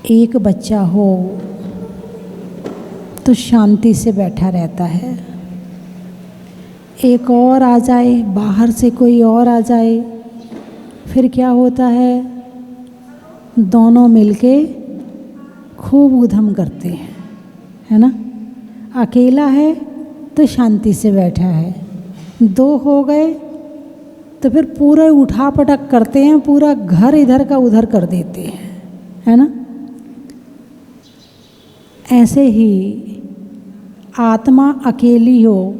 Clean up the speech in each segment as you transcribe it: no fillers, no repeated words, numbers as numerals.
एक बच्चा हो तो शांति से बैठा रहता है, एक और आ जाए, बाहर से कोई और आ जाए, फिर क्या होता है, दोनों मिलके खूब उधम करते हैं, है ना। अकेला है तो शांति से बैठा है, दो हो गए तो फिर पूरा उठा पटक करते हैं, पूरा घर इधर का उधर कर देते हैं, है ना। ऐसे ही आत्मा अकेली हो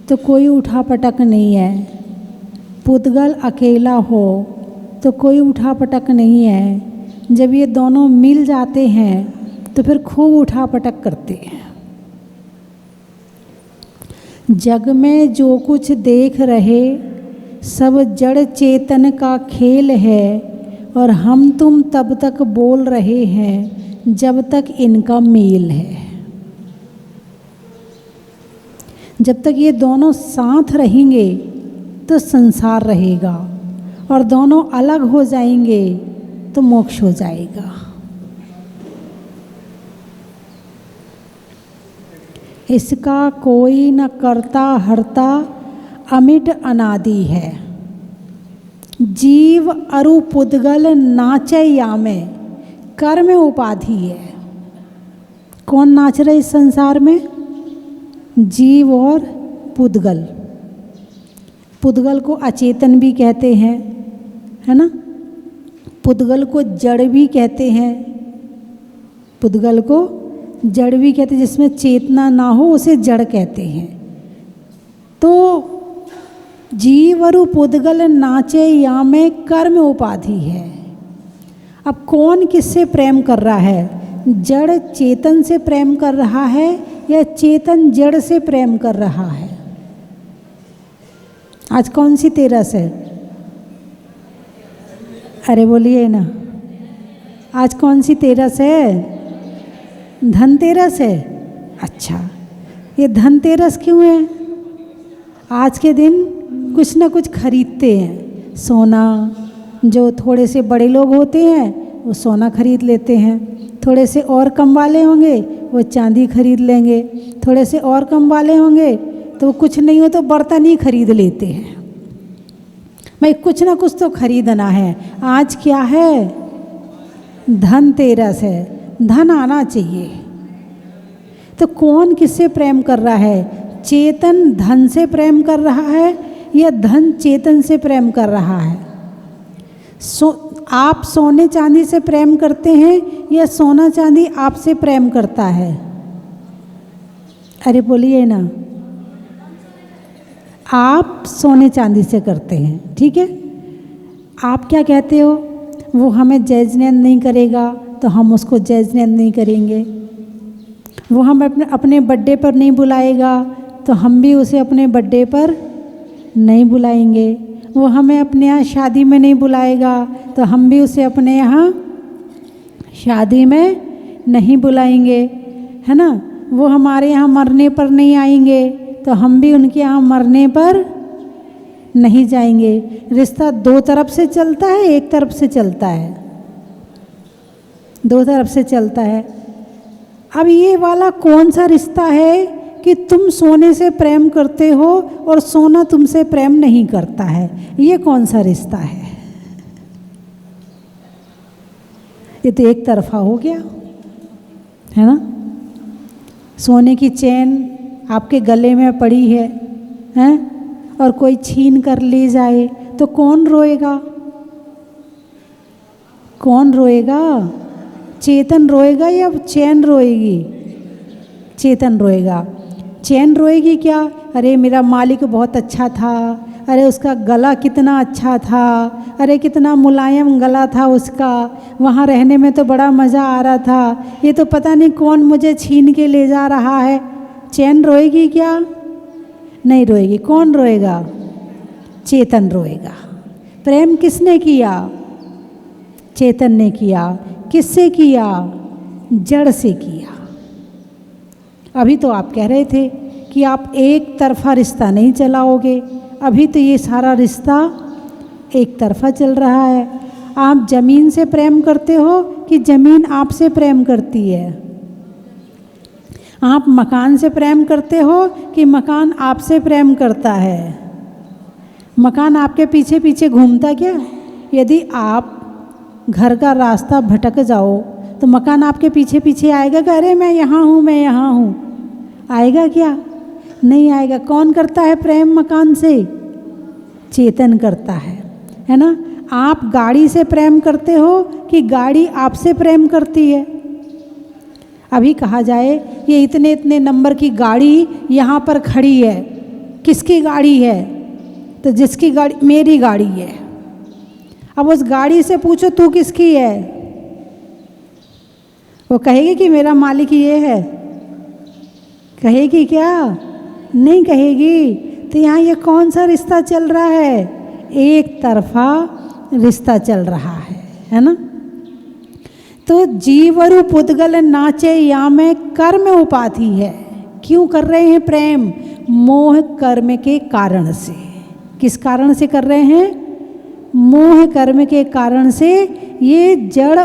तो कोई उठा पटक नहीं है, पुद्गल अकेला हो तो कोई उठा पटक नहीं है। जब ये दोनों मिल जाते हैं तो फिर खूब उठा पटक करते हैं। जग में जो कुछ देख रहे सब जड़ चेतन का खेल है, और हम तुम तब तक बोल रहे हैं जब तक इनका मेल है। जब तक ये दोनों साथ रहेंगे तो संसार रहेगा, और दोनों अलग हो जाएंगे तो मोक्ष हो जाएगा। इसका कोई न करता हरता अमिट अनादि है। जीव अरु पुद्गल नाचे यामे, कर्म उपाधि है। कौन नाच रहे इस संसार में? जीव और पुद्गल। पुद्गल को अचेतन भी कहते हैं, है ना। पुद्गल को जड़ भी कहते हैं, पुद्गल को जड़ भी कहते हैं, जिसमें चेतना ना हो उसे जड़ कहते हैं। तो जीव और पुद्गल नाचे या में कर्म उपाधि है। अब कौन किससे प्रेम कर रहा है? जड़ चेतन से प्रेम कर रहा है या चेतन जड़ से प्रेम कर रहा है? आज कौन सी तेरस है? अरे बोलिए ना, आज कौन सी तेरस है? धनतेरस है। अच्छा, ये धनतेरस क्यों है? आज के दिन कुछ ना कुछ खरीदते हैं। सोना, जो थोड़े से बड़े लोग होते हैं वो सोना खरीद लेते हैं, थोड़े से और कम वाले होंगे वो चांदी खरीद लेंगे, थोड़े से और कम वाले होंगे तो कुछ नहीं हो तो बर्तन ही खरीद लेते हैं। भाई कुछ ना कुछ तो खरीदना है। आज क्या है? धनतेरस है, धन आना चाहिए। तो कौन किससे प्रेम कर रहा है? चेतन धन से प्रेम कर रहा है या धन चेतन से प्रेम कर रहा है? आप सोने चांदी से प्रेम करते हैं या सोना चांदी आपसे प्रेम करता है? अरे बोलिए ना। आप सोने चांदी से करते हैं, ठीक है। आप क्या कहते हो? वो हमें जजमेंट नहीं करेगा तो हम उसको जजमेंट नहीं करेंगे। वो हम अपने बर्थडे पर नहीं बुलाएगा तो हम भी उसे अपने बर्थडे पर नहीं बुलाएंगे। वो हमें अपने यहाँ शादी में नहीं बुलाएगा तो हम भी उसे अपने यहाँ शादी में नहीं बुलाएंगे, है ना। वो हमारे यहाँ मरने पर नहीं आएंगे तो हम भी उनके यहाँ मरने पर नहीं जाएंगे। रिश्ता दो तरफ से चलता है, एक तरफ से चलता है? दो तरफ से चलता है। अब ये वाला कौन सा रिश्ता है कि तुम सोने से प्रेम करते हो और सोना तुमसे प्रेम नहीं करता है? ये कौन सा रिश्ता है? ये तो एक तरफा हो गया, है ना। सोने की चेन आपके गले में पड़ी है, हैं, और कोई छीन कर ले जाए तो कौन रोएगा? कौन रोएगा? चेतन रोएगा या चैन रोएगी? चेतन रोएगा। चैन रोएगी क्या? अरे मेरा मालिक बहुत अच्छा था, अरे उसका गला कितना अच्छा था, अरे कितना मुलायम गला था उसका, वहाँ रहने में तो बड़ा मज़ा आ रहा था, ये तो पता नहीं कौन मुझे छीन के ले जा रहा है। चैन रोएगी क्या? नहीं रोएगी। कौन रोएगा? चेतन रोएगा। प्रेम किसने किया? चेतन ने किया। किससे किया? जड़ से किया। अभी तो आप कह रहे थे कि आप एक तरफा रिश्ता नहीं चलाओगे, अभी तो ये सारा रिश्ता एक तरफा चल रहा है। आप ज़मीन से प्रेम करते हो कि ज़मीन आपसे प्रेम करती है? आप मकान से प्रेम करते हो कि मकान आपसे प्रेम करता है? मकान आपके पीछे पीछे घूमता क्या? यदि आप घर का रास्ता भटक जाओ तो मकान आपके पीछे पीछे आएगा कि अरे मैं यहाँ हूँ, मैं यहाँ हूँ? आएगा क्या? नहीं आएगा। कौन करता है प्रेम मकान से? चेतन करता है ना? आप गाड़ी से प्रेम करते हो कि गाड़ी आपसे प्रेम करती है? अभी कहा जाए ये इतने इतने नंबर की गाड़ी यहाँ पर खड़ी है, किसकी गाड़ी है? तो जिसकी गाड़ी, मेरी गाड़ी है। अब उस गाड़ी से पूछो तू किसकी है? वो कहेगी कि मेरा मालिक ये है? कहेगी क्या? नहीं कहेगी। तो यहाँ ये कौन सा रिश्ता चल रहा है? एक तरफा रिश्ता चल रहा है ना? तो जीवरु पुद्गल नाचे या में कर्म उपाधि है। क्यों कर रहे हैं प्रेम? मोह कर्म के कारण से। किस कारण से कर रहे हैं? मोह कर्म के कारण से ये जड़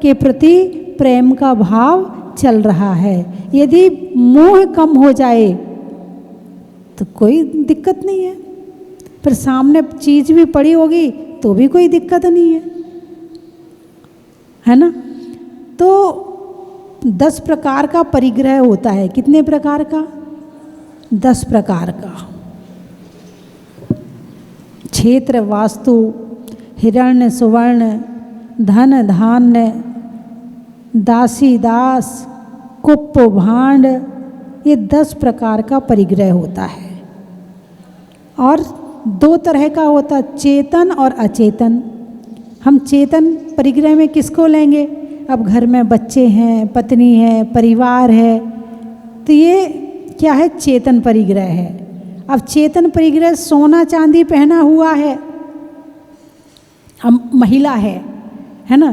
के प्रति प्रेम का भाव चल रहा है। यदि मोह कम हो जाए तो कोई दिक्कत नहीं है, फिर सामने चीज़ भी पड़ी होगी तो भी कोई दिक्कत नहीं है ना? तो 10 प्रकार का परिग्रह होता है। कितने प्रकार का? 10 प्रकार का। क्षेत्र, वास्तु, हिरण्य, सुवर्ण, धन, धान्य, दासी दास, कुप, भांड, ये 10 प्रकार का परिग्रह होता है। और 2 तरह का होता है, चेतन और अचेतन। हम चेतन परिग्रह में किसको लेंगे? अब घर में बच्चे हैं, पत्नी है, परिवार है, तो ये क्या है? चेतन परिग्रह है। अब चेतन परिग्रह सोना चांदी पहना हुआ है, हम महिला है ना?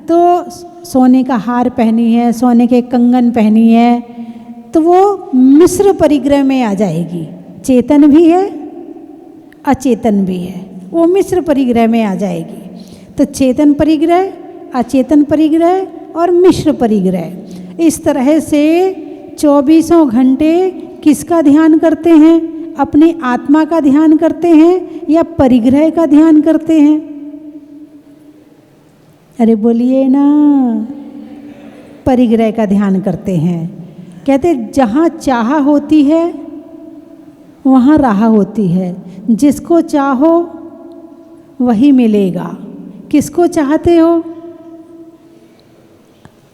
तो सोने का हार पहनी है, सोने के कंगन पहनी है, तो वो मिश्र परिग्रह में आ जाएगी। चेतन भी है, अचेतन भी है, वो मिश्र परिग्रह में आ जाएगी। तो चेतन परिग्रह, अचेतन परिग्रह और मिश्र परिग्रह, इस तरह से 24 घंटे किसका ध्यान करते हैं? अपनी आत्मा का ध्यान करते हैं या परिग्रह का ध्यान करते हैं? अरे बोलिए ना। परिग्रह का ध्यान करते हैं। कहते जहाँ चाह होती है वहाँ राह होती है। जिसको चाहो वही मिलेगा। किसको चाहते हो?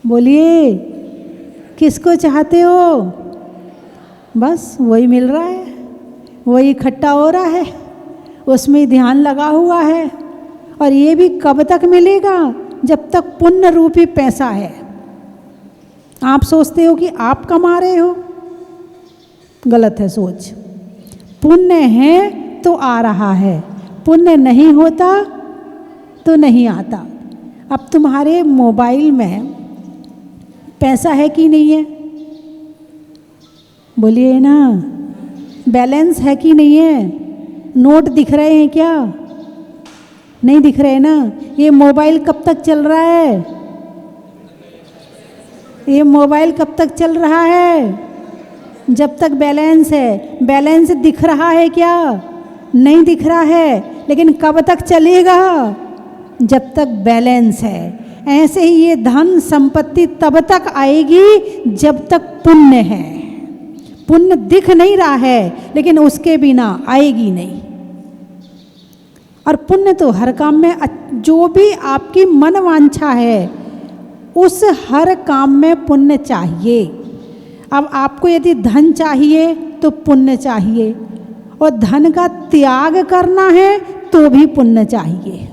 बोलिए, किसको चाहते हो? बस वही मिल रहा है, वही इकट्ठा हो रहा है, उसमें ध्यान लगा हुआ है। और ये भी कब तक मिलेगा? जब तक पुण्य रूपी पैसा है। आप सोचते हो कि आप कमा रहे हो, गलत है सोच। पुण्य है तो आ रहा है, पुण्य नहीं होता तो नहीं आता। अब तुम्हारे मोबाइल में पैसा है कि नहीं है? बोलिए ना। बैलेंस है कि नहीं है? नोट दिख रहे हैं क्या? नहीं दिख रहे ना। ये मोबाइल कब तक चल रहा है? ये मोबाइल कब तक चल रहा है? जब तक बैलेंस है। बैलेंस दिख रहा है क्या? नहीं दिख रहा है। लेकिन कब तक चलेगा? जब तक बैलेंस है। ऐसे ही ये धन संपत्ति तब तक आएगी जब तक पुण्य है। पुण्य दिख नहीं रहा है लेकिन उसके बिना आएगी नहीं। और पुण्य तो हर काम में, जो भी आपकी मन वांछा है उस हर काम में पुण्य चाहिए। अब आपको यदि धन चाहिए तो पुण्य चाहिए, और धन का त्याग करना है तो भी पुण्य चाहिए।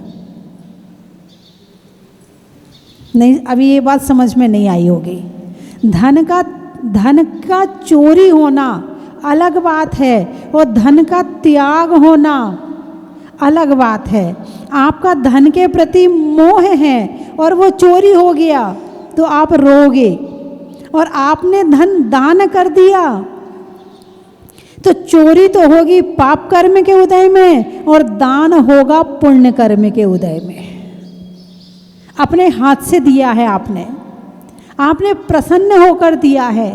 नहीं, अभी ये बात समझ में नहीं आई होगी। धन का चोरी होना अलग बात है और धन का त्याग होना अलग बात है। आपका धन के प्रति मोह है और वो चोरी हो गया तो आप रोगे, और आपने धन दान कर दिया तो चोरी तो होगी पाप कर्म के उदय में और दान होगा पुण्य कर्म के उदय में। अपने हाथ से दिया है आपने, आपने प्रसन्न होकर दिया है,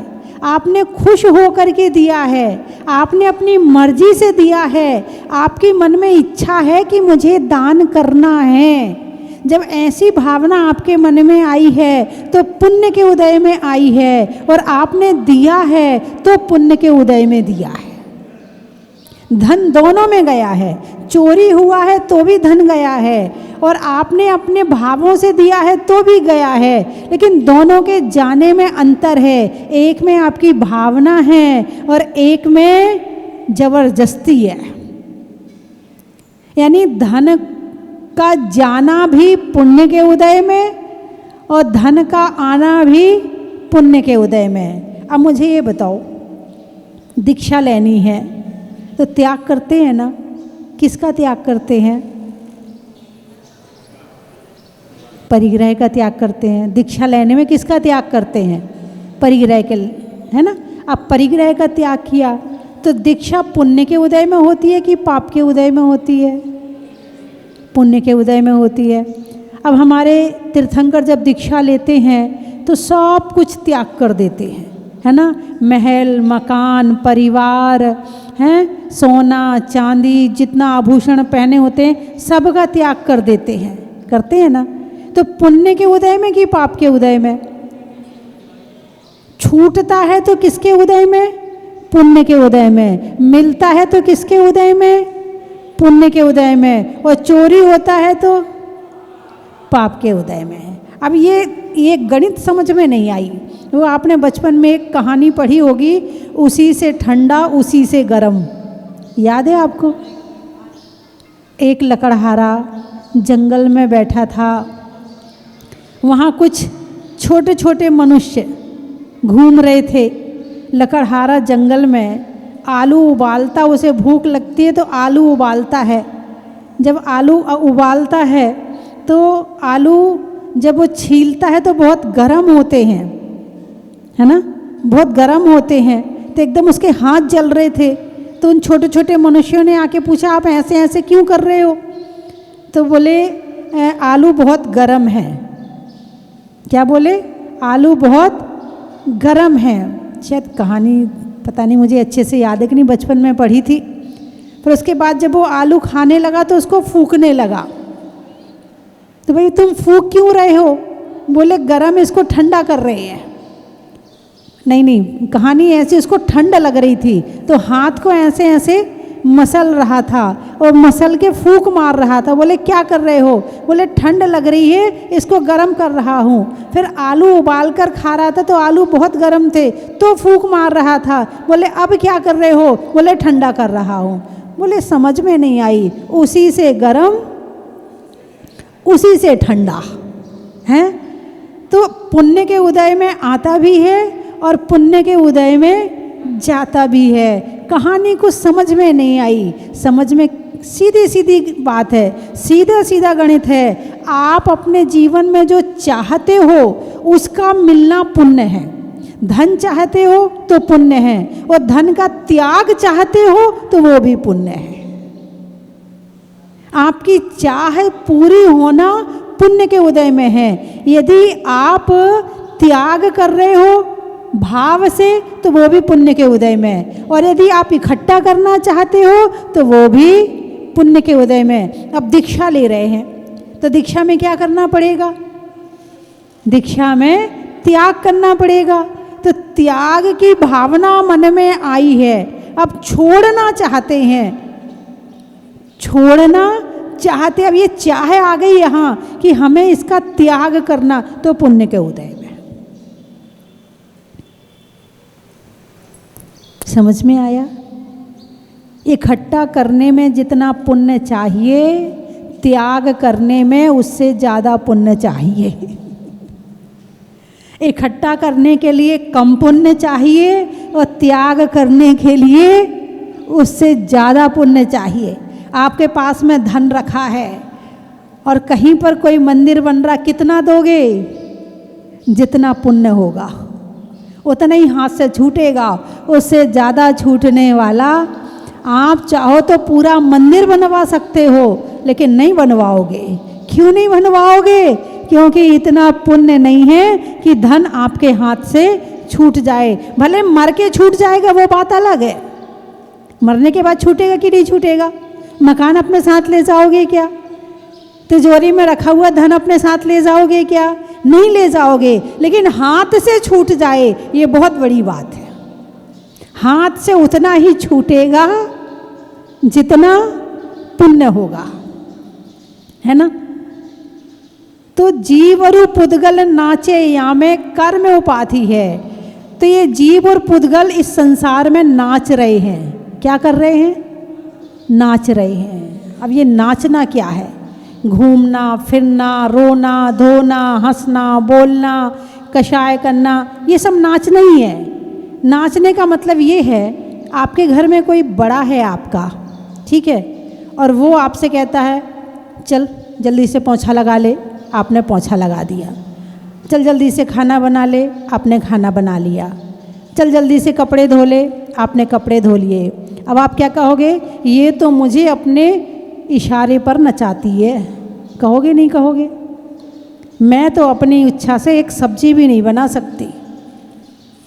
आपने खुश होकर के दिया है, आपने अपनी मर्जी से दिया है, आपकी मन में इच्छा है कि मुझे दान करना है। जब ऐसी भावना आपके मन में आई है तो पुण्य के उदय में आई है, और आपने दिया है तो पुण्य के उदय में दिया है। धन दोनों में गया है, चोरी हुआ है तो भी धन गया है, और आपने अपने भावों से दिया है तो भी गया है, लेकिन दोनों के जाने में अंतर है। एक में आपकी भावना है और एक में जबरदस्ती है। यानी धन का जाना भी पुण्य के उदय में और धन का आना भी पुण्य के उदय में। अब मुझे ये बताओ, दीक्षा लेनी है तो त्याग करते हैं ना? किसका त्याग करते हैं? परिग्रह का त्याग करते हैं। दीक्षा लेने में किसका त्याग करते हैं? परिग्रह के, है ना? अब परिग्रह का त्याग किया तो दीक्षा पुण्य के उदय में होती है कि पाप के उदय में होती है? पुण्य के उदय में होती है। अब हमारे तीर्थंकर जब दीक्षा लेते हैं तो सब कुछ त्याग कर देते हैं, है ना? महल, मकान, परिवार, हैं, सोना चांदी, जितना आभूषण पहने होते हैं सब का त्याग कर देते हैं, करते हैं ना? तो पुण्य के उदय में कि पाप के उदय में? छूटता है तो किसके उदय में? पुण्य के उदय में। मिलता है तो किसके उदय में? पुण्य के उदय में। और चोरी होता है तो पाप के उदय में। अब ये गणित समझ में नहीं आई। वो आपने बचपन में एक कहानी पढ़ी होगी, उसी से ठंडा उसी से गरम, याद है आपको? एक लकड़हारा जंगल में बैठा था, वहाँ कुछ छोटे छोटे मनुष्य घूम रहे थे। लकड़हारा जंगल में आलू उबालता, उसे भूख लगती है तो आलू उबालता है। जब आलू उबालता है तो आलू जब वो छीलता है तो बहुत गर्म होते हैं, है ना? बहुत गर्म होते हैं। तो एकदम उसके हाथ जल रहे थे। तो उन छोटे छोटे मनुष्यों ने आके पूछा, आप ऐसे ऐसे क्यों कर रहे हो? तो बोले आलू बहुत गर्म है। क्या बोले? आलू बहुत गर्म है। शायद कहानी पता नहीं, मुझे अच्छे से याद है कि नहीं, बचपन में पढ़ी थी। फिर उसके बाद जब वो आलू खाने लगा तो उसको फूंकने लगा। तो भाई तुम फूंक क्यों रहे हो? बोले गरम, इसको ठंडा कर रहे हैं। नहीं, कहानी ऐसी, उसको ठंड लग रही थी तो हाथ को ऐसे ऐसे मसल रहा था और मसल के फूंक मार रहा था। बोले क्या कर रहे हो? बोले ठंड लग रही है, इसको गर्म कर रहा हूँ। फिर आलू उबाल कर खा रहा था तो आलू बहुत गर्म थे तो फूंक मार रहा था। बोले अब क्या कर रहे हो? बोले ठंडा कर रहा हूँ। बोले समझ में नहीं आई, उसी से गर्म उसी से ठंडा है। तो पुण्य के उदय में आता भी है और पुण्य के उदय में जाता भी है। कहानी कुछ समझ में नहीं आई। समझ में सीधी सीधी बात है, सीधा सीधा गणित है। आप अपने जीवन में जो चाहते हो उसका मिलना पुण्य है। धन चाहते हो तो पुण्य है, और धन का त्याग चाहते हो तो वो भी पुण्य है। आपकी चाह पूरी होना पुण्य के उदय में है। यदि आप त्याग कर रहे हो भाव से तो वो भी पुण्य के उदय में, और यदि आप इकट्ठा करना चाहते हो तो वो भी पुण्य के उदय में। अब दीक्षा ले रहे हैं तो दीक्षा में क्या करना पड़ेगा? दीक्षा में त्याग करना पड़ेगा। तो त्याग की भावना मन में आई है, अब छोड़ना चाहते हैं, छोड़ना चाहते, अब ये चाह आ गई यहाँ कि हमें इसका त्याग करना, तो पुण्य के उदय में। समझ में आया? इकट्ठा करने में जितना पुण्य चाहिए, त्याग करने में उससे ज़्यादा पुण्य चाहिए। इकट्ठा करने के लिए कम पुण्य चाहिए और त्याग करने के लिए उससे ज़्यादा पुण्य चाहिए। आपके पास में धन रखा है और कहीं पर कोई मंदिर बन रहा, कितना दोगे? जितना पुण्य होगा उतना ही हाथ से छूटेगा। उससे ज़्यादा छूटने वाला, आप चाहो तो पूरा मंदिर बनवा सकते हो लेकिन नहीं बनवाओगे। क्यों नहीं बनवाओगे? क्योंकि इतना पुण्य नहीं है कि धन आपके हाथ से छूट जाए। भले मर के छूट जाएगा वो बात अलग है, मरने के बाद छूटेगा कि नहीं छूटेगा। मकान अपने साथ ले जाओगे क्या? तिजोरी में रखा हुआ धन अपने साथ ले जाओगे क्या? नहीं ले जाओगे। लेकिन हाथ से छूट जाए ये बहुत बड़ी बात है। हाथ से उतना ही छूटेगा जितना पुण्य होगा, है ना। तो जीव और पुद्गल नाचे यामे कर्म उपाधि है। तो ये जीव और पुद्गल इस संसार में नाच रहे हैं। क्या कर रहे हैं? नाच रहे हैं। अब ये नाचना क्या है? घूमना फिरना, रोना धोना, हंसना बोलना, कषाय करना, ये सब नाचना ही है। नाचने का मतलब ये है, आपके घर में कोई बड़ा है आपका, ठीक है, और वो आपसे कहता है चल जल्दी से पोंछा लगा ले, आपने पोंछा लगा दिया। चल जल्दी से खाना बना ले, आपने खाना बना लिया। चल जल्दी से कपड़े धो ले, आपने कपड़े धो लिए। अब आप क्या कहोगे? ये तो मुझे अपने इशारे पर नचाती है। कहोगे नहीं कहोगे? मैं तो अपनी इच्छा से एक सब्जी भी नहीं बना सकती,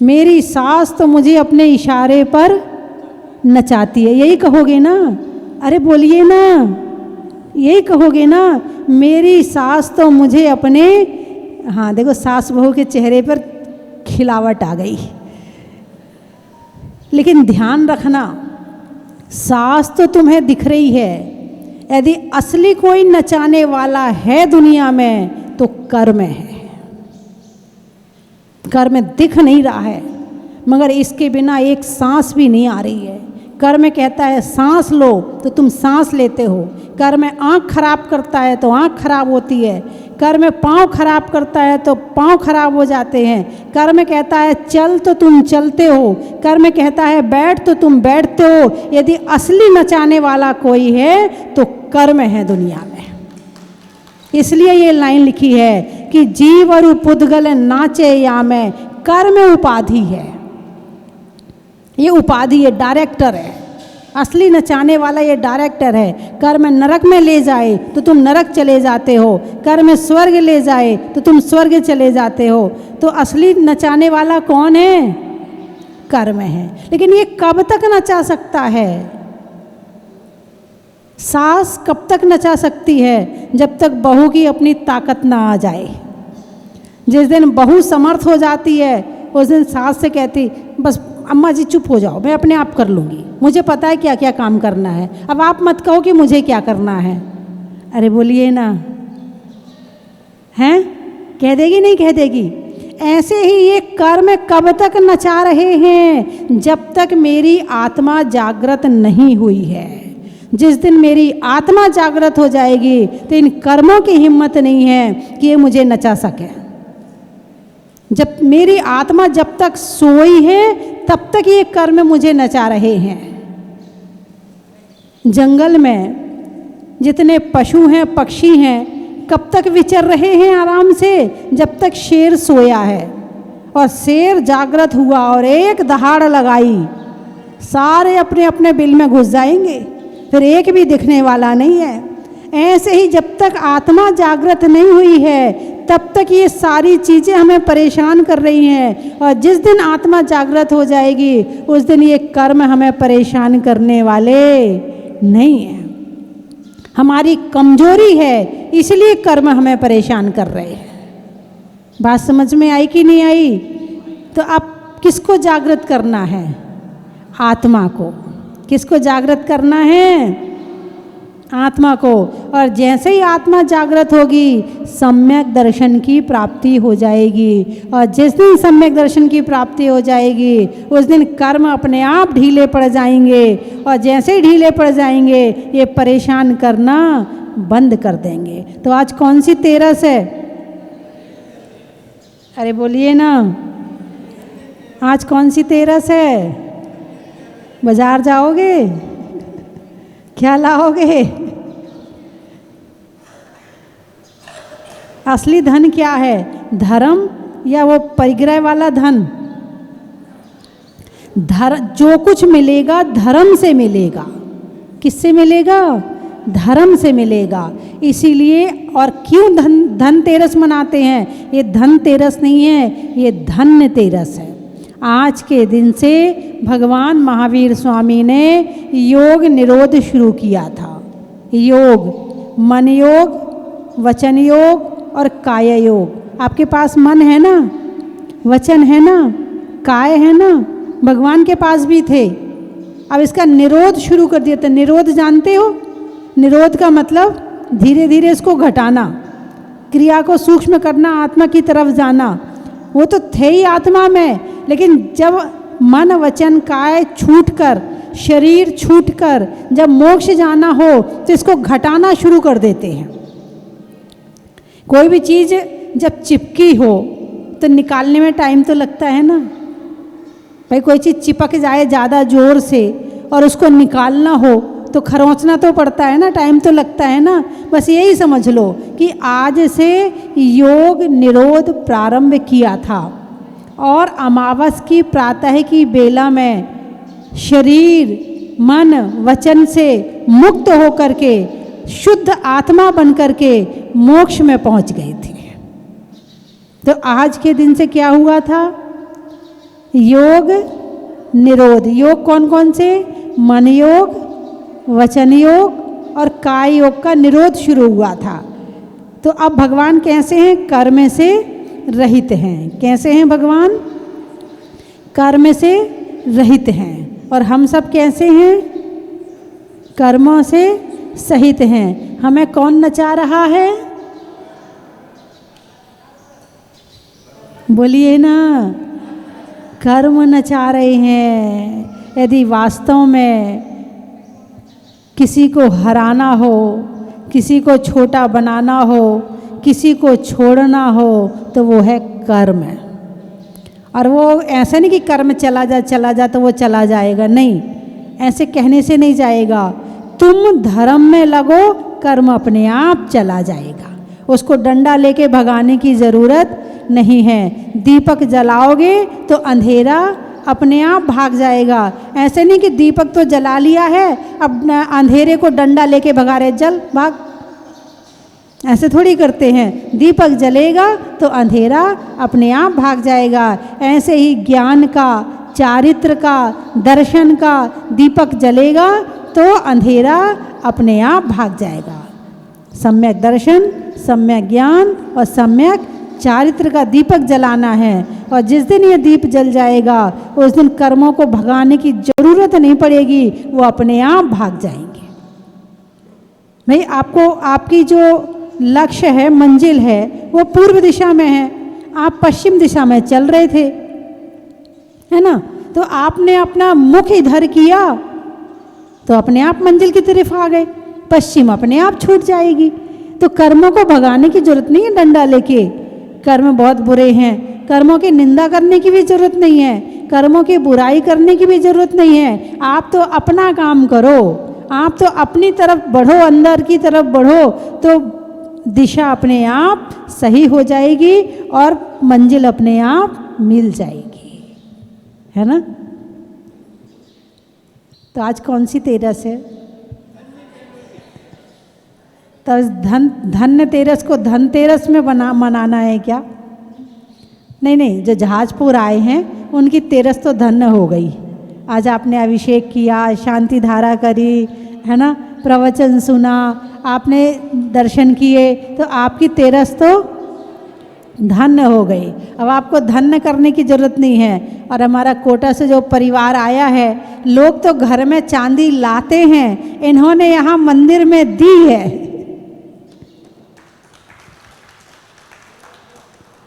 मेरी सास तो मुझे अपने इशारे पर नचाती है। यही कहोगे ना? अरे बोलिए ना, यही कहोगे ना, मेरी सास तो मुझे अपने, हाँ देखो सास बहू के चेहरे पर खिलावट आ गई। लेकिन ध्यान रखना, सास तो तुम्हें दिख रही है। यदि असली कोई नचाने वाला है दुनिया में तो कर्म है। कर्म दिख नहीं रहा है, मगर इसके बिना एक सांस भी नहीं आ रही है। कर्म कहता है सांस लो तो तुम सांस लेते हो। कर्म आँख खराब करता है तो आँख खराब होती है। कर्म पाँव खराब करता है तो पाँव खराब हो जाते हैं। कर्म कहता है चल तो तुम चलते हो। कर्म कहता है बैठ तो तुम बैठते हो। यदि असली नचाने वाला कोई है तो कर्म है दुनिया में। इसलिए ये लाइन लिखी है कि जीव और पुद्गल नाचे या में कर्म उपाधि है। ये उपाधि है, डायरेक्टर है। असली नचाने वाला ये डायरेक्टर है। कर्म नरक में ले जाए तो तुम नरक चले जाते हो, कर्म स्वर्ग ले जाए तो तुम स्वर्ग चले जाते हो। तो असली नचाने वाला कौन है? कर्म है। लेकिन ये कब तक नचा सकता है? सास कब तक नचा सकती है? जब तक बहू की अपनी ताकत ना आ जाए। जिस दिन बहू समर्थ हो जाती है उस दिन सास से कहती बस अम्मा जी चुप हो जाओ, मैं अपने आप कर लूँगी, मुझे पता है क्या क्या काम करना है, अब आप मत कहो कि मुझे क्या करना है। अरे बोलिए ना, हैं? कह देगी नहीं कह देगी? ऐसे ही ये कर्म कब तक नचा रहे हैं? जब तक मेरी आत्मा जागृत नहीं हुई है। जिस दिन मेरी आत्मा जागृत हो जाएगी तो इन कर्मों की हिम्मत नहीं है कि ये मुझे नचा सके। जब मेरी आत्मा जब तक सोई है तब तक ये कर्म मुझे नचा रहे हैं। जंगल में जितने पशु हैं पक्षी हैं कब तक विचर रहे हैं आराम से? जब तक शेर सोया है। और शेर जागृत हुआ और एक दहाड़ लगाई, सारे अपने अपने बिल में घुस जाएंगे, फिर एक भी दिखने वाला नहीं है। ऐसे ही जब तक आत्मा जागृत नहीं हुई है तब तक ये सारी चीज़ें हमें परेशान कर रही हैं। और जिस दिन आत्मा जागृत हो जाएगी उस दिन ये कर्म हमें परेशान करने वाले नहीं हैं। हमारी कमजोरी है इसलिए कर्म हमें परेशान कर रहे हैं। बात समझ में आई कि नहीं आई? तो अब किसको जागृत करना है? आत्मा को। किसको जागृत करना है? आत्मा को। और जैसे ही आत्मा जागृत होगी सम्यक दर्शन की प्राप्ति हो जाएगी। और जिस दिन सम्यक दर्शन की प्राप्ति हो जाएगी उस दिन कर्म अपने आप ढीले पड़ जाएंगे। और जैसे ही ढीले पड़ जाएंगे ये परेशान करना बंद कर देंगे। तो आज कौन सी तेरस है? अरे बोलिए ना, आज कौन सी तेरस है? बाजार जाओगे? क्या लाओगे? असली धन क्या है? धर्म या वो परिग्रह वाला धन? जो कुछ मिलेगा धर्म से मिलेगा। किससे मिलेगा? धर्म से मिलेगा। इसीलिए और क्यों धनतेरस मनाते हैं? ये धनतेरस नहीं है, ये धन्य तेरस है। आज के दिन से भगवान महावीर स्वामी ने योग निरोध शुरू किया था। योग, मन योग, वचन योग और काय योग। आपके पास मन है ना, वचन है ना, काय है ना, भगवान के पास भी थे। अब इसका निरोध शुरू कर दिया। तो निरोध जानते हो? निरोध का मतलब धीरे धीरे इसको घटाना, क्रिया को सूक्ष्म करना, आत्मा की तरफ जाना। वो तो थे ही आत्मा में, लेकिन जब मन वचन काय छूटकर, शरीर छूटकर जब मोक्ष जाना हो तो इसको घटाना शुरू कर देते हैं। कोई भी चीज़ जब चिपकी हो तो निकालने में टाइम तो लगता है ना भाई। कोई चीज़ चिपक जाए ज़्यादा ज़ोर से और उसको निकालना हो तो खरोंचना तो पड़ता है ना, टाइम तो लगता है ना। बस यही समझ लो कि आज से योग निरोध प्रारंभ किया था और अमावस की प्रातः की बेला में शरीर मन वचन से मुक्त होकर के शुद्ध आत्मा बनकर के मोक्ष में पहुंच गए थे। तो आज के दिन से क्या हुआ था? योग निरोध। योग कौन कौन से? मन योग, वचन योग और काय योग का निरोध शुरू हुआ था। तो अब भगवान कैसे हैं? कर्म से रहित हैं। कैसे हैं भगवान? कर्म से रहित हैं। और हम सब कैसे हैं? कर्मों से सहित हैं। हमें कौन नचा रहा है? बोलिए ना, कर्म नचा रहे हैं। यदि वास्तव में किसी को हराना हो, किसी को छोटा बनाना हो, किसी को छोड़ना हो तो वो है कर्म। और वो ऐसा नहीं कि कर्म चला जा तो वो चला जाएगा, नहीं, ऐसे कहने से नहीं जाएगा। तुम धर्म में लगो, कर्म अपने आप चला जाएगा। उसको डंडा लेके भगाने की ज़रूरत नहीं है। दीपक जलाओगे तो अंधेरा अपने आप भाग जाएगा। ऐसे नहीं कि दीपक तो जला लिया है, अब अंधेरे को डंडा लेके भगा रहे, जल भाग, ऐसे थोड़ी करते हैं। दीपक जलेगा तो अंधेरा अपने आप भाग जाएगा। ऐसे ही ज्ञान का, चारित्र का, दर्शन का दीपक जलेगा तो अंधेरा अपने आप भाग जाएगा। सम्यक दर्शन, सम्यक ज्ञान और सम्यक चारित्र का दीपक जलाना है। और जिस दिन ये दीप जल जाएगा उस दिन कर्मों को भगाने की जरूरत नहीं पड़ेगी, वो अपने आप भाग जाएंगे। भाई आपको, आपकी जो लक्ष्य है, मंजिल है, वो पूर्व दिशा में है, आप पश्चिम दिशा में चल रहे थे, है ना। तो आपने अपना मुख इधर किया तो अपने आप मंजिल की तरफ आ गए, पश्चिम अपने आप छूट जाएगी। तो कर्मों को भगाने की जरूरत नहीं है डंडा लेके। कर्म बहुत बुरे हैं, कर्मों की निंदा करने की भी जरूरत नहीं है, कर्मों की बुराई करने की भी जरूरत नहीं है। आप तो अपना काम करो, आप तो अपनी तरफ बढ़ो, अंदर की तरफ बढ़ो, तो दिशा अपने आप सही हो जाएगी और मंजिल अपने आप मिल जाएगी, है ना। तो आज कौन सी तेरस है? तो धन्य तेरस को धनतेरस में मनाना है क्या? नहीं नहीं, जो जहाजपुर आए हैं उनकी तेरस तो धन्य हो गई। आज आपने अभिषेक किया, शांति धारा करी, है ना, प्रवचन सुना, आपने दर्शन किए, तो आपकी तेरस तो धन्य हो गई। अब आपको धन्य करने की जरूरत नहीं है। और हमारा कोटा से जो परिवार आया है, लोग तो घर में चांदी लाते हैं, इन्होंने यहाँ मंदिर में दी है।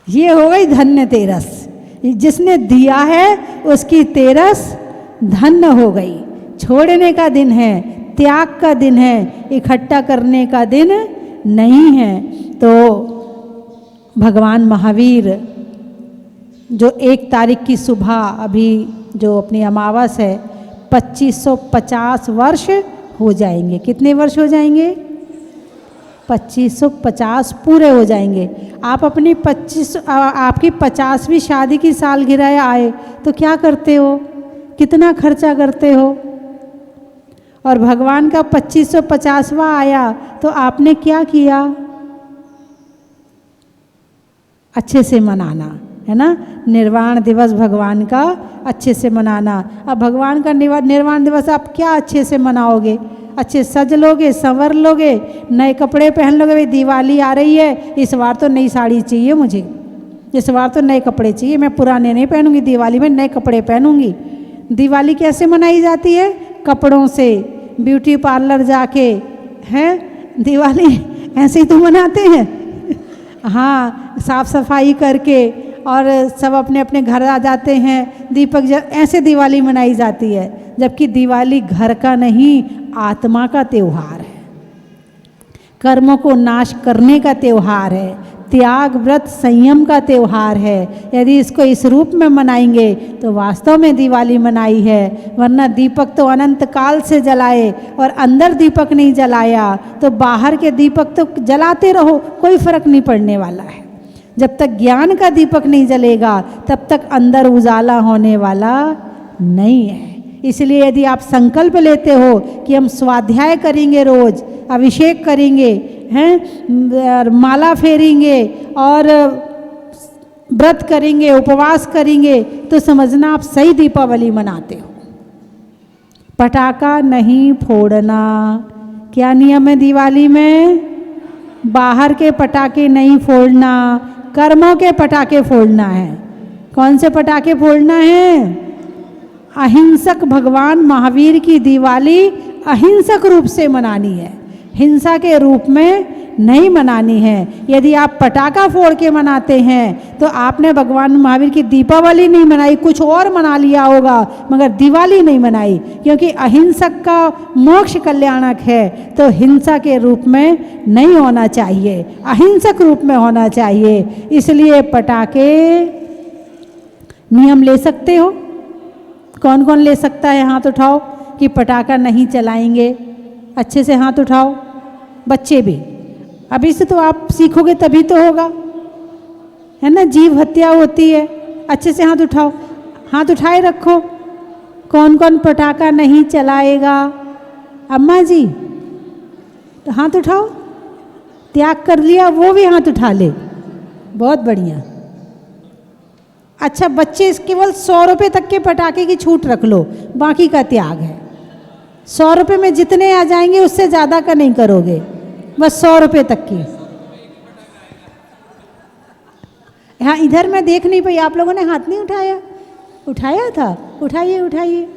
ये हो गई धन्य तेरस। जिसने दिया है उसकी तेरस धन्य हो गई। छोड़ने का दिन है, त्याग का दिन है, इकट्ठा करने का दिन नहीं है। तो भगवान महावीर जो 1 तारीख की सुबह, अभी जो अपनी अमावस है, 2550 वर्ष हो जाएंगे। कितने वर्ष हो जाएंगे? 2550 पूरे हो जाएंगे। आप अपनी आपकी 50वीं शादी की सालगिरह आए तो क्या करते हो? कितना खर्चा करते हो? और भगवान का 2550वां आया तो आपने क्या किया? अच्छे से मनाना, है ना। निर्वाण दिवस भगवान का अच्छे से मनाना। अब भगवान का निर्वाण दिवस आप क्या अच्छे से मनाओगे? अच्छे सज लोगे, संवर लोगे, नए कपड़े पहन लोगे। भाई दिवाली आ रही है, इस बार तो नई साड़ी चाहिए मुझे, इस बार तो नए कपड़े चाहिए, मैं पुराने नहीं पहनूंगी, दिवाली में नए कपड़े पहनूंगी। दिवाली कैसे मनाई जाती है? कपड़ों से, ब्यूटी पार्लर जाके, हैं? दिवाली ऐसे ही तो मनाते हैं। हाँ, साफ सफाई करके और सब अपने अपने घर आ जाते हैं, दीपक ऐसे दिवाली मनाई जाती है। जबकि दिवाली घर का नहीं, आत्मा का त्यौहार है, कर्मों को नाश करने का त्यौहार है, त्याग व्रत संयम का त्यौहार है। यदि इसको इस रूप में मनाएंगे तो वास्तव में दिवाली मनाई है। वरना दीपक तो अनंत काल से जलाए और अंदर दीपक नहीं जलाया तो बाहर के दीपक तो जलाते रहो, कोई फर्क नहीं पड़ने वाला है। जब तक ज्ञान का दीपक नहीं जलेगा तब तक अंदर उजाला होने वाला नहीं है। इसलिए यदि आप संकल्प लेते हो कि हम स्वाध्याय करेंगे, रोज अभिषेक करेंगे, हैं, माला फेरेंगे और व्रत करेंगे, उपवास करेंगे, तो समझना आप सही दीपावली मनाते हो। पटाखा नहीं फोड़ना। क्या नियम है दिवाली में? बाहर के पटाखे नहीं फोड़ना, कर्मों के पटाखे फोड़ना है। कौन से पटाखे फोड़ना है? अहिंसक भगवान महावीर की दिवाली अहिंसक रूप से मनानी है, हिंसा के रूप में नहीं मनानी है। यदि आप पटाखा फोड़ के मनाते हैं तो आपने भगवान महावीर की दीपावली नहीं मनाई, कुछ और मना लिया होगा, मगर दिवाली नहीं मनाई। क्योंकि अहिंसक का मोक्ष कल्याणक है, तो हिंसा के रूप में नहीं होना चाहिए, अहिंसक रूप में होना चाहिए। इसलिए पटाखे नियम ले सकते हो। कौन कौन ले सकता है? हाथ उठाओ कि पटाखा नहीं चलाएंगे। अच्छे से हाथ उठाओ, बच्चे भी। अभी से तो आप सीखोगे तभी तो होगा, है ना। जीव हत्या होती है। अच्छे से हाथ उठाओ, हाथ उठाए रखो। कौन कौन पटाखा नहीं चलाएगा? अम्मा जी तो हाथ उठाओ। त्याग कर लिया वो भी हाथ उठा ले, बहुत बढ़िया। अच्छा, बच्चे केवल 100 रुपये तक के पटाखे की छूट रख लो, बाकी का त्याग है। 100 रुपये में जितने आ जाएंगे उससे ज़्यादा का नहीं करोगे, बस 100 रुपये तक की। हाँ, इधर मैं देख नहीं पाई, आप लोगों ने हाथ नहीं उठाया? उठाया था, उठाइए उठाइए।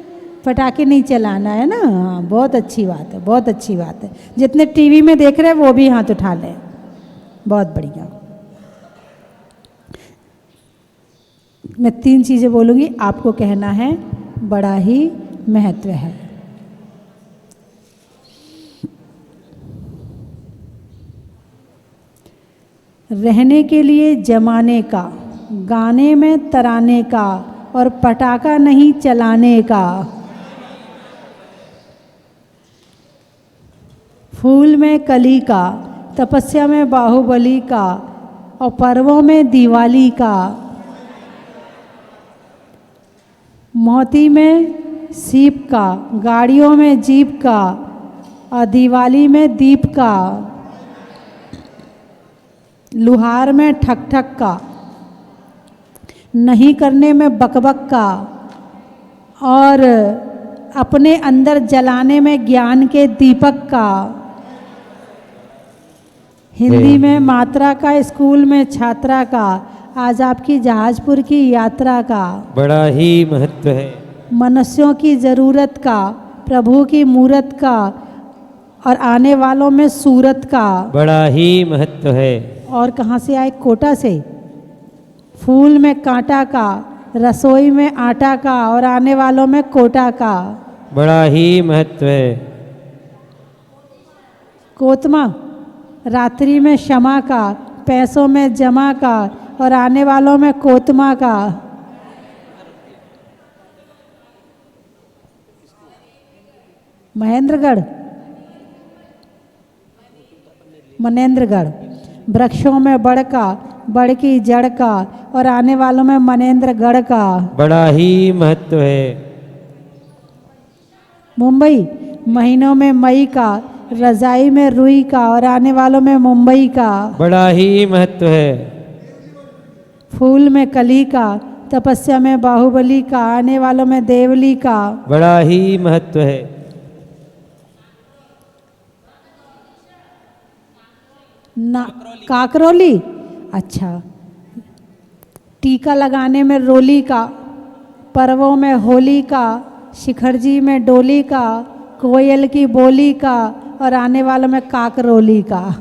पटाखे नहीं चलाना है ना। हाँ, बहुत अच्छी बात है, बहुत अच्छी बात है। जितने टीवी में देख रहे हैं वो भी हाथ उठा लें, बहुत बढ़िया। मैं 3 चीज़ें बोलूँगी, आपको कहना है, बड़ा ही महत्व है। रहने के लिए जमाने का, गाने में तराने का, और पटाखा नहीं चलाने का। फूल में कली का, तपस्या में बाहुबली का, और पर्वों में दिवाली का। मोती में सीप का, गाड़ियों में जीप का, और दिवाली में दीप का। लुहार में ठक ठक का, नहीं करने में बकबक का, और अपने अंदर जलाने में ज्ञान के दीपक का। हिंदी में मात्रा का, स्कूल में छात्रा का, आज आपकी जहाजपुर की यात्रा का। बड़ा ही महत्व है। मनुष्यों की ज़रूरत का, प्रभु की मूरत का, और आने वालों में सूरत का। बड़ा ही महत्व है। और कहाँ से आए? कोटा से। फूल में कांटा का, रसोई में आटा का, और आने वालों में कोटा का। बड़ा ही महत्व है। कोतमा, रात्रि में क्षमा का, पैसों में जमा का, और आने वालों में कोतमा का। महेंद्रगढ़, मनेंद्रगढ़, वृक्षों में बड़ का, बड़ की जड़ का, और आने वालों में मनेंद्रगढ़ का। बड़ा ही महत्व है। मुंबई, महीनों में मई का, रजाई में रुई का और आने वालों में मुंबई का। बड़ा ही महत्व है। फूल में कली का, तपस्या में बाहुबली का, आने वालों में देवली का। बड़ा ही महत्व है। ना काकरोली, अच्छा। टीका लगाने में रोली का, पर्वों में होली का, शिखरजी में डोली का, कोयल की बोली का और आने वालों में काकरोली का।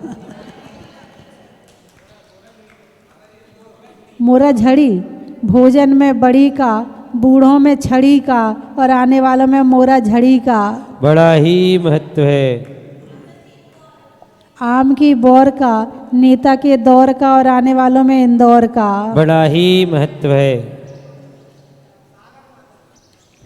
मोरा झड़ी, भोजन में बड़ी का, बूढ़ों में छड़ी का और आने वालों में मोरा झड़ी का। बड़ा ही महत्व है। आम की बौर का, नेता के दौर का और आने वालों में इंदौर का। बड़ा ही महत्व है।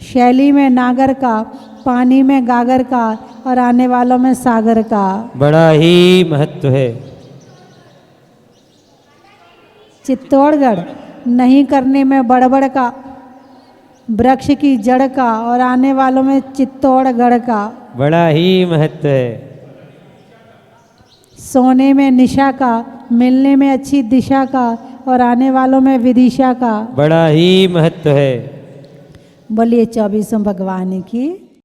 शैली में नागर का, पानी में गागर का और आने वालों में सागर का। बड़ा ही महत्व है। चित्तौड़गढ़, नहीं करने में बड़बड़ का, वृक्ष की जड़ का और आने वालों में चित्तौड़गढ़ का। बड़ा ही महत्व है। सोने में निशा का, मिलने में अच्छी दिशा का और आने वालों में विदिशा का। बड़ा ही महत्व है। बोलिए 24 भगवान की।